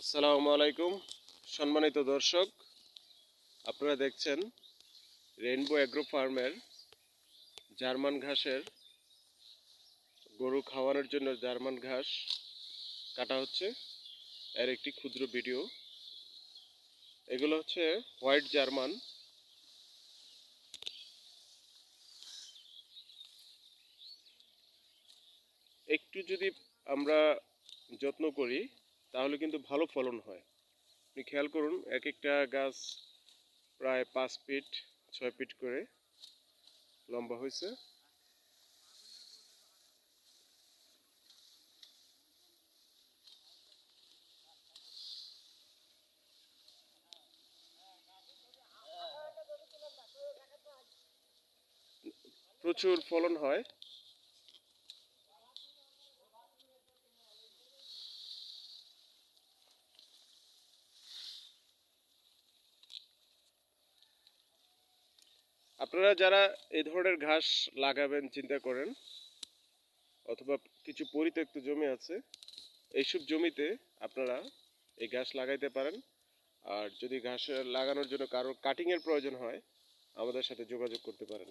আসসালামু আলাইকুম সম্মানিত দর্শক, আপনারা দেখছেন রেইনবো অ্যাগ্রো ফার্মের জার্মান ঘাসের গরু খাওয়ানোর জন্য জার্মান ঘাস কাটা হচ্ছে। এর একটি ক্ষুদ্র ভিডিও। এগুলো হচ্ছে হোয়াইট জার্মান। একটু যদি আমরা যত্ন করি তাহলে কিন্তু ভালো ফলন হয়। আপনি খেয়াল করুন, এক একটা গাছ প্রায় 5 ফিট 6 ফিট করে লম্বা হয়েছে। প্রচুর ফলন হয়। আপনারা যারা এই ধরনের ঘাস লাগাবেন চিন্তা করেন, অথবা কিছু পরিত্যক্ত জমি আছে, এইসব জমিতে আপনারা এই ঘাস লাগাইতে পারেন। আর যদি ঘাস লাগানোর জন্য কারো কাটিংয়ের প্রয়োজন হয়, আমাদের সাথে যোগাযোগ করতে পারেন।